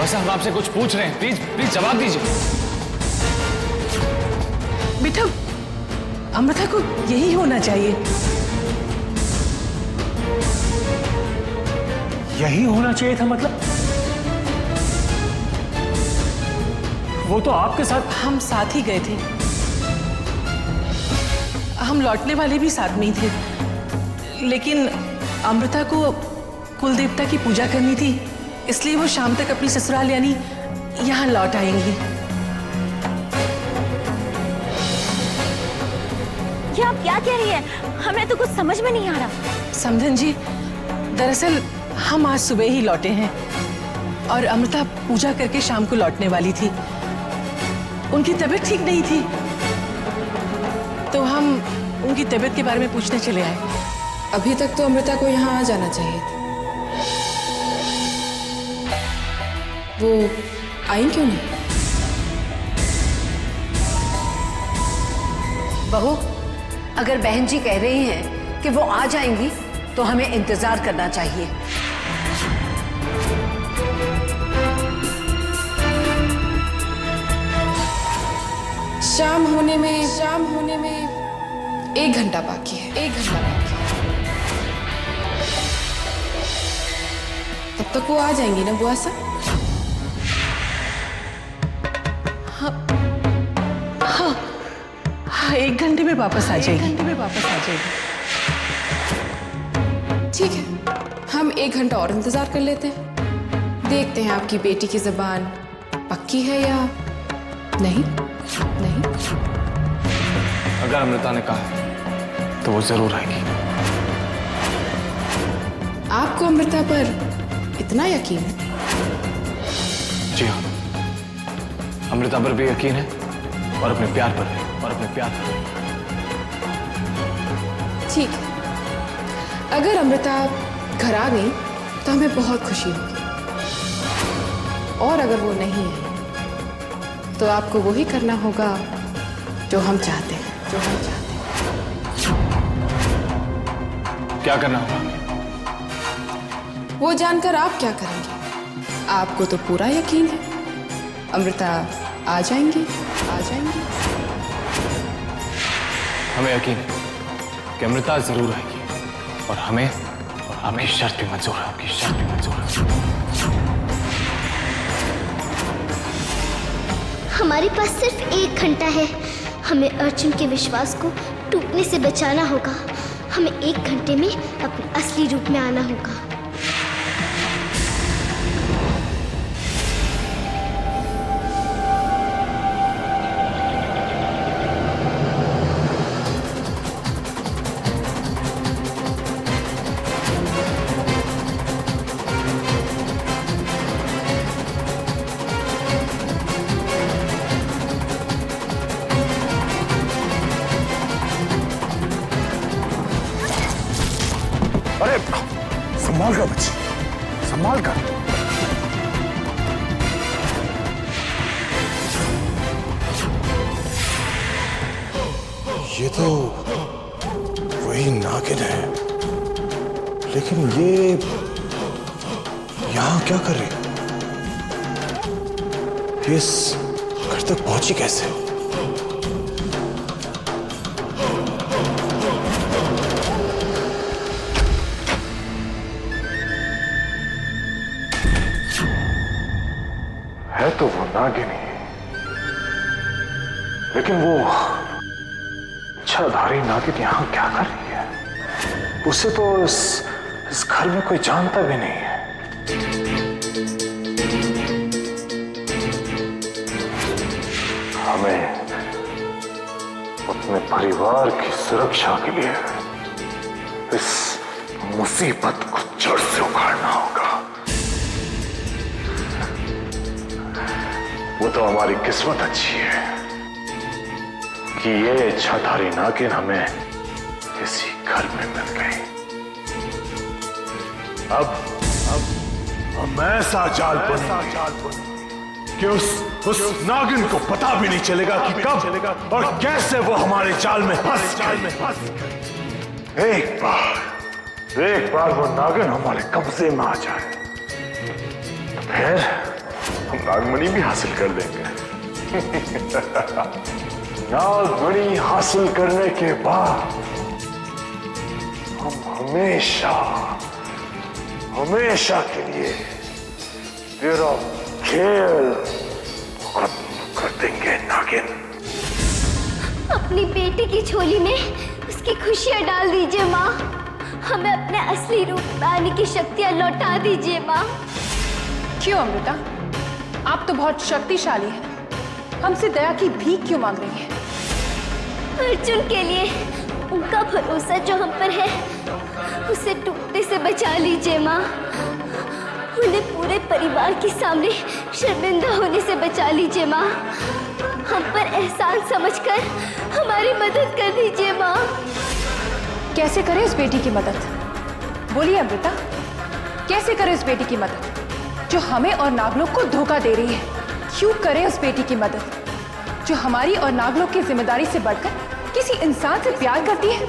बस हम आपसे कुछ पूछ रहे हैं, प्लीज प्लीज जवाब दीजिए। बेटा, अमृता को यही होना चाहिए। यही होना चाहिए था मतलब? वो तो आपके साथ। हम साथ ही गए थे, हम लौटने वाले भी साथ में ही थे, लेकिन अमृता को कुल देवता की पूजा करनी थी, इसलिए वो शाम तक अपनी ससुराल यानी यहाँ लौट आएंगी। ये आप क्या कह रही है? हमें तो कुछ समझ में नहीं आ रहा। समधन जी, दरअसल हम आज सुबह ही लौटे हैं और अमृता पूजा करके शाम को लौटने वाली थी। उनकी तबीयत ठीक नहीं थी, तो हम उनकी तबीयत के बारे में पूछने चले आए। अभी तक तो अमृता को यहाँ आ जाना चाहिए था। वो आई क्यों नहीं? बहू, अगर बहन जी कह रही हैं कि वो आ जाएंगी तो हमें इंतजार करना चाहिए। शाम होने में 1 घंटा बाकी है। 1 घंटा बाकी है। तब तक वो आ जाएंगी ना बुआ साहब? हाँ, 1 घंटे में वापस आ जाएगी। ठीक है, हम 1 घंटा और इंतजार कर लेते हैं। देखते हैं आपकी बेटी की जुबान पक्की है या नहीं। अगर अमृता ने कहा है तो वो जरूर आएगी। आपको अमृता पर इतना यकीन है? जी हाँ, अमृता पर भी यकीन है और अपने प्यार पर भी। ठीक है, अगर अमृता घर आ गई तो हमें बहुत खुशी होगी, और अगर वो नहीं आई तो आपको वही करना होगा जो हम चाहते हैं। क्या करना होगा? वो जानकर आप क्या करेंगे? आपको तो पूरा यकीन है अमृता आ जाएंगी। हमें यकीन है कि अमृता जरूर आएगी और हमें शर्त भी मंजूर है। आपकी शर्त भी मंजूर है। हमारे पास सिर्फ 1 घंटा है। हमें अर्जुन के विश्वास को टूटने से बचाना होगा। हमें 1 घंटे में अपने असली रूप में आना होगा। अरे संभाल कर बच्ची, संभाल कर। ये तो वही नागिन है, लेकिन ये यहां क्या कर रही है? ये इस घर तक पहुंची कैसे? है तो वो नागिनी, लेकिन वो इच्छाधारी नागिन यहां क्या कर रही है? उसे तो इस घर में कोई जानता भी नहीं है। हमें अपने परिवार की सुरक्षा के लिए इस मुसीबत को जड़ से उखाड़ना होगा। वो तो हमारी किस्मत अच्छी है कि ये इच्छाधारी नागिन हमें इसी घर में मिल गई। अब हम ऐसा जाल बुनेंगे कि उस नागिन को पता भी नहीं चलेगा कि कब और कैसे वो हमारे जाल में फंस गई। एक बार वो नागिन हमारे कब्जे में आ जाए तो हम नागमणि भी हासिल कर लेंगे। नागमणि हासिल करने के बाद हम हमेशा हमेशा के लिए तेरा खेल खत्म कर देंगे नागिन। अपनी बेटी की झोली में उसकी खुशियां डाल दीजिए माँ। हमें अपने असली रूप में आने की शक्तियां लौटा दीजिए माँ। क्यों अमृता, आप तो बहुत शक्तिशाली हैं, हमसे दया की भीख क्यों मांग रही हैं? अर्जुन के लिए उनका भरोसा जो हम पर है उसे टूटने से बचा लीजिए माँ। उन्हें पूरे परिवार के सामने शर्मिंदा होने से बचा लीजिए माँ। हम पर एहसान समझकर हमारी मदद कर दीजिए माँ। कैसे करें उस बेटी की मदद? बोलिए अमृता, कैसे करें उस बेटी की मदद जो हमें और नागलोक को धोखा दे रही है? क्यों करें उस बेटी की मदद जो हमारी और नागलोक की जिम्मेदारी से बढ़कर किसी इंसान से प्यार करती है?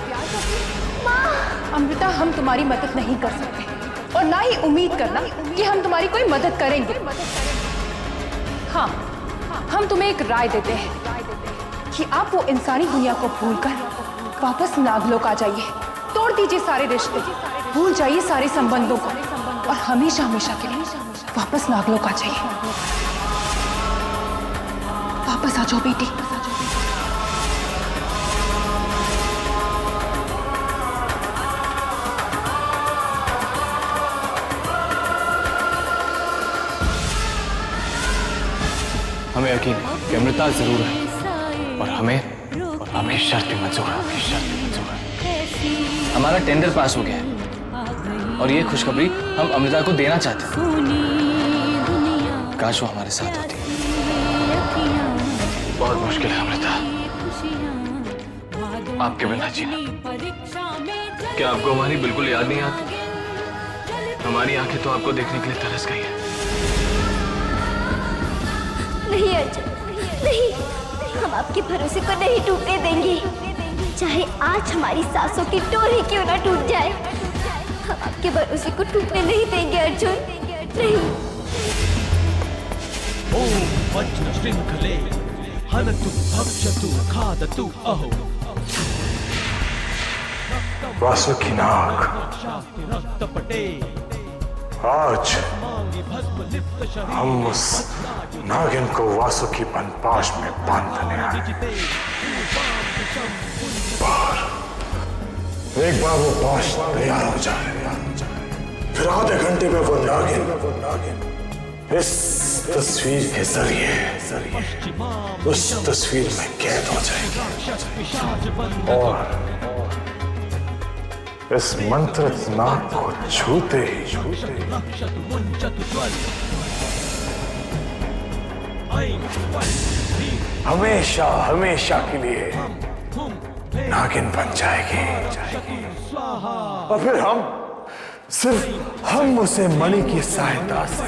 अमृता, हम तुम्हारी मदद नहीं कर सकते और ना ही उम्मीद करना कि हम तुम्हारी कोई मदद करेंगे। हाँ, हम तुम्हें एक राय देते हैं कि आप वो इंसानी दुनिया को भूलकर वापस नागलोक आ जाइए। तोड़ दीजिए सारे रिश्ते, भूल जाइए सारे संबंधों को और हमेशा हमेशा के लिए वापस नागलोक आ जाइए। वापस आ जाओ बेटी। हमें यकीन है कि अमृता जरूर है और हमें और आपकी शर्त भी मंजूर है। आपकी शर्त भी मंजूर है। हमारा टेंडर पास हो गया है और ये खुशखबरी हम अमृता को देना चाहते हैं। काश वो हमारे साथ होती। बहुत मुश्किल है अमृता, आपके बिना जीना। क्या आपको हमारी बिल्कुल याद नहीं आती? हमारी आंखें तो आपको देखने के लिए तरस गई है। नहीं अर्जुन, नहीं, हम आपके भरोसे को नहीं टूटने देंगे। चाहे आज हमारी सांसों की डोर ही क्यों ना टूट जाए, हम आपके भरोसे को टूटने नहीं देंगे अर्जुन, नहीं। ओम वज्र श्रृंखले हनतु भक्षतु खादतु अहो। वासुकी नाग, आज हम उस नागिन को वासुकी वनपाश में बांधने आए। एक बार वो पाश तैयार हो जाए, फिर आधे घंटे में वो नागिन इस तस्वीर के जरिए उस तस्वीर में कैद हो जाएगी और इस मंत्रित नाग को छूते ही हमेशा हमेशा के लिए नागिन बन जाएगी और फिर हम उसे मणि की सहायता से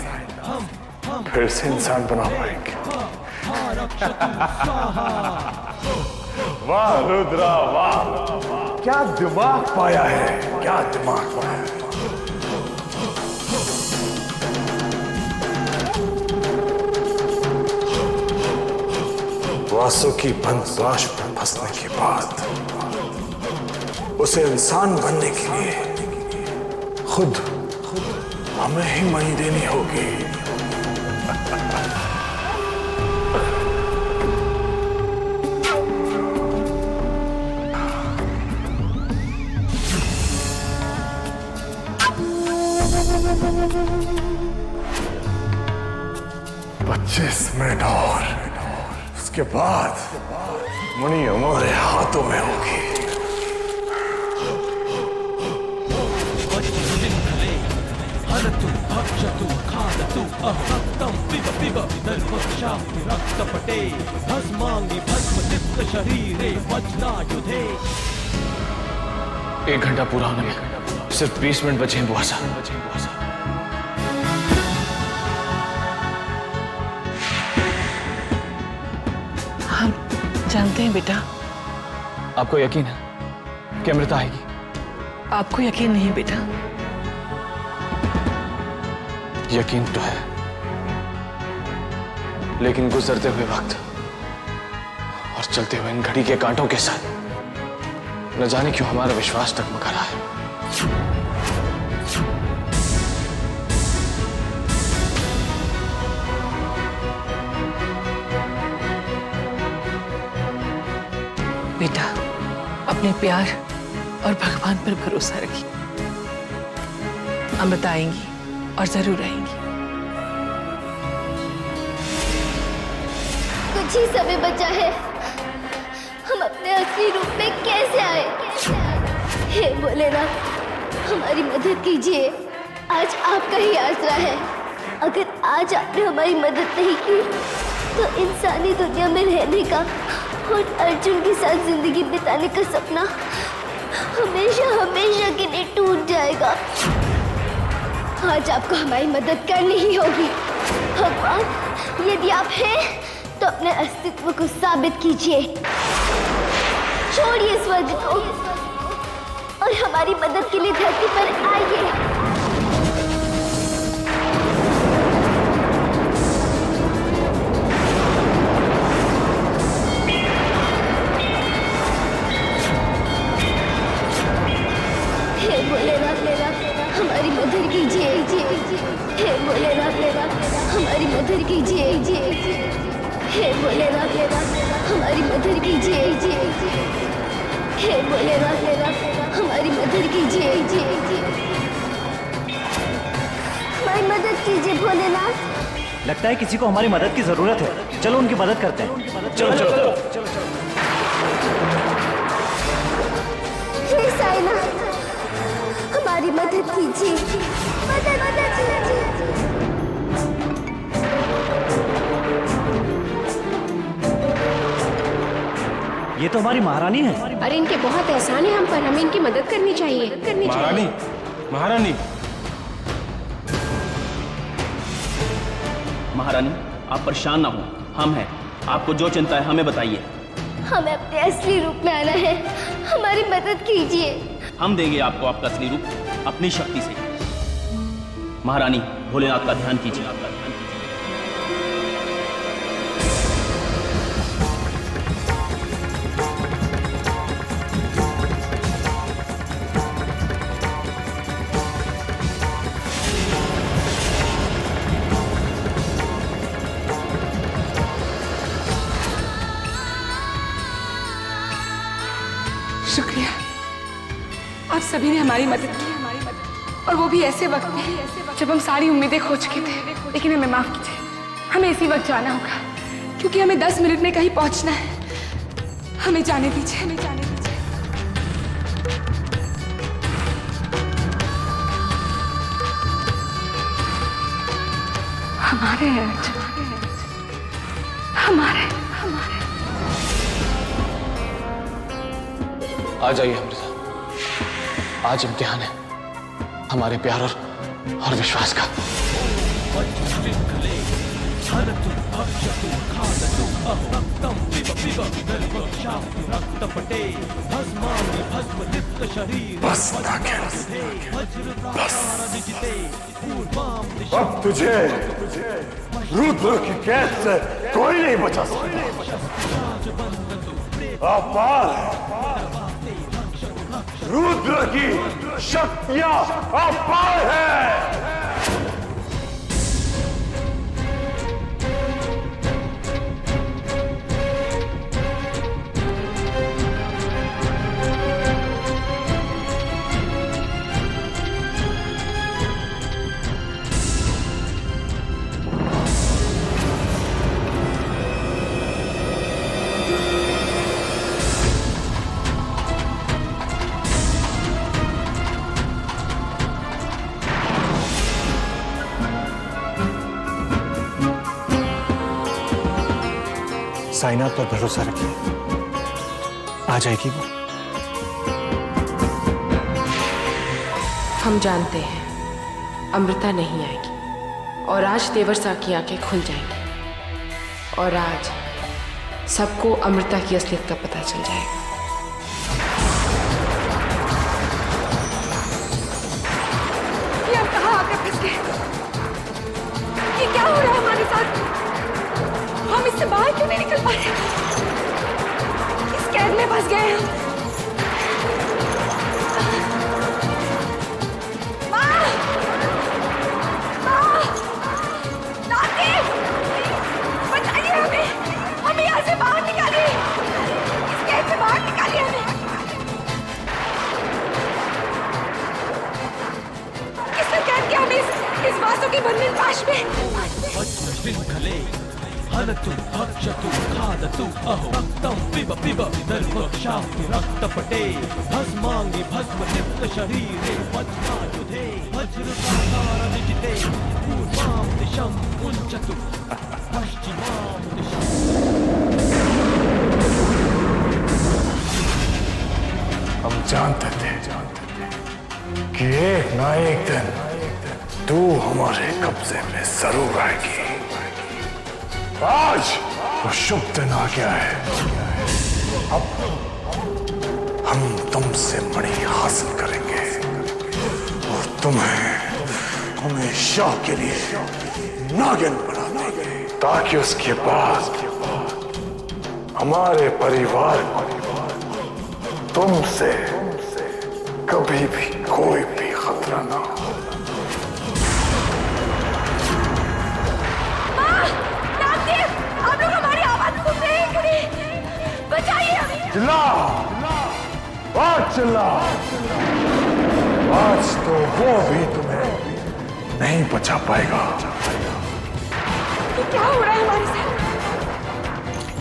फिर से इंसान बना पाएंगे। वाह रुद्रा, वाह, क्या दिमाग पाया है, क्या दिमाग पाया है। वासुकी वनपाश में फंसने के बाद उसे इंसान बनने के लिए खुद हमें ही मणि देनी होगी। मिनट और उसके बाद मणि हमारे हाथों में होगी। हनतु भक्षतु खादतु अहक्तं पिब पिब दर्पक्षास्ति रक्तपटे भस्मांगि भस्मदीप्त शरीरे वज्रायुधे। 1 घंटा पूरा होने में सिर्फ 20 मिनट बचे हैं बुआसा। हम जानते हैं बेटा। आपको यकीन है कि अमृता आएगी? आपको यकीन नहीं बेटा? यकीन तो है, लेकिन गुजरते हुए वक्त और चलते हुए इन घड़ी के कांटों के साथ न जाने क्यों हमारा विश्वास टकमका रहा है। बेटा, अपने प्यार और भगवान पर भरोसा रखिए। अमृता आएंगी और जरूर आएंगी। कुछ ही समय बचा है, हम अपने असली रूप में कैसे आए? हे भोलेनाथ, हमारी मदद कीजिए। आज आपका ही आसरा है। अगर आज आपने हमारी मदद नहीं की तो इंसानी दुनिया में रहने का और अर्जुन के साथ जिंदगी बिताने का सपना हमेशा हमेशा के लिए टूट जाएगा। आज आपको हमारी मदद करनी ही होगी। भगवान, यदि आप हैं तो अपने अस्तित्व को साबित कीजिए। छोड़िए स्वर्ग को और हमारी मदद के लिए धरती पर आइए। हे भोलेनाथ, हमारी मदद कीजिए। हे भोलेनाथ, हमारी मदद कीजिए। हे भोलेनाथ, हमारी मदद कीजिए। हे भोलेनाथ, हमारी मदद कीजिए। हमारी मदद कीजिए भोलेनाथ। लगता है किसी को हमारी मदद की जरूरत है। चलो उनकी मदद करते हैं। चलो चलो चलो, चलो, चलो। हे साईनाथ, हमारी मदद कीजिए। मदद कीजिए। ये तो हमारी महारानी है। अरे इनके बहुत एहसान है हम पर, हमें इनकी मदद करनी चाहिए। महारानी, महारानी, महारानी, आप परेशान ना हो, हम हैं। आपको जो चिंता है हमें बताइए। हमें अपने असली रूप में आना है, हमारी मदद कीजिए। हम देंगे आपको आपका असली रूप अपनी शक्ति से। महारानी, भोलेनाथ का ध्यान कीजिए। आपका ध्यान कीजिए। शुक्रिया, आप सभी ने हमारी मदद की, और वो भी ऐसे वक्त में जब हम सारी उम्मीदें खो चुके थे। लेकिन हमें माफ कीजिए, हमें इसी वक्त जाना होगा क्योंकि हमें 10 मिनट में कहीं पहुंचना है। हमें जाने दीजिए, हमें जाने दीजिए। हमारे हैं हमारे हमारे। आ जाइए अमृता, आज इम्तिहान है हमारे प्यार और विश्वास का। बस नागिन, बस। अब तुझे रुद्र की कैद से कोई नहीं बचा सकता। अपार रुद्र की शक्तियां अपार है। साईनाथ पर भरोसा रखिए, आ जाएगी वो। हम जानते हैं अमृता नहीं आएगी और आज देवरसा की आंखें खुल जाएंगी और आज सबको अमृता की असलियत का पता चल जाएगा। ये हम कहाँ आकर फंस गए? ये क्या हो रहा है हमारे साथ? क्यों नहीं निकल पा रहे? इस कैद में फंस गए हम। हमें यहाँ से बाहर निकालिए, इस कैद से बाहर निकालिए हमें। किसने कैद किया हमें इस वासुकी बंधन पाश में? वज्रशृङ्खले हनतु भक्षतु खादतु अहो रक्तं पिब पिब दर्भक्षास्ति रक्तपटे भस्माङ्गि भस्मलिप्त शरीरे वज्रायुधे वज्रसाकारनिजिते पूर्वां दिशं मुञ्चतु पश्चिमां दिशं। हम जानते थे कि एक ना एक दिन तू हमारे कब्जे में जरूर आएगी। आज वो शुभ दिन आ गया है। अब हम तुमसे मणि हासिल करेंगे और तुम्हें हमेशा के लिए नागिन बना देंगे, ताकि उसके बाद हमारे परिवार तुमसे कभी भी कोई भी खतरा ना हो। आप लोग हमारी आवाज सुन रहे हैं कि नहीं? बचाइए हमें। चिल्ला, चिल्ला। आज तो वो भी तुम्हें नहीं बचा पाएगा। ये क्या हो रहा है हमारे साथ?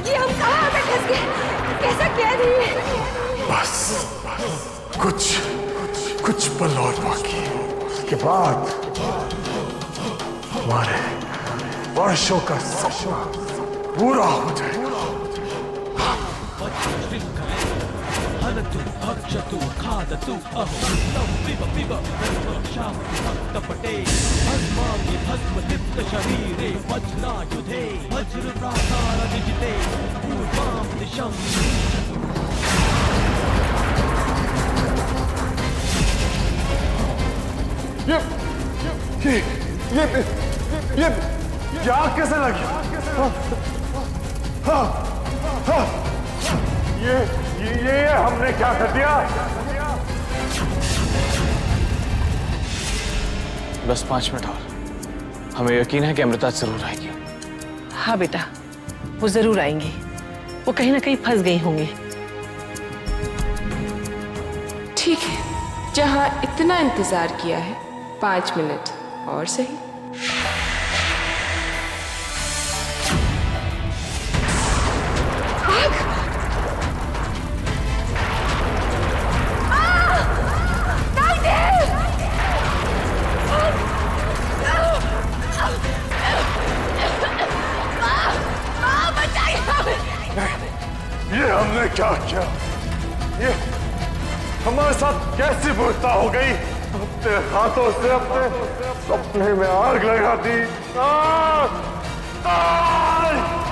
ये हम कहाँ आकर फंस गए? कैसा कैद है ये? बस कुछ पल और बाकी के बाद हमारे वर्षों का सपना पूरा हो जाएगा। हनतु भक्षतु खादतु अहो रक्तं पिब पिब दर्भक्षास्ति रक्तपटे भस्माङ्गि भस्मलिप्त शरीरे वज्रायुधे वज्रप्राकारनिजिते पूर्वां दिशं। ये आग कैसे लगी? ये हमने क्या कर दिया? बस 5 मिनट और। हमें यकीन है कि अमृता जरूर आएगी। हाँ बेटा, वो जरूर आएंगी। वो कहीं ना कहीं फंस गई होंगी। ठीक है, जहाँ इतना इंतजार किया है, 5 मिनट और सही। ये हमने क्या किया? ये हमारे साथ कैसी बुरता हो गई? अपने हाथों से अपने सपने में आग लगा दी। आग! आग!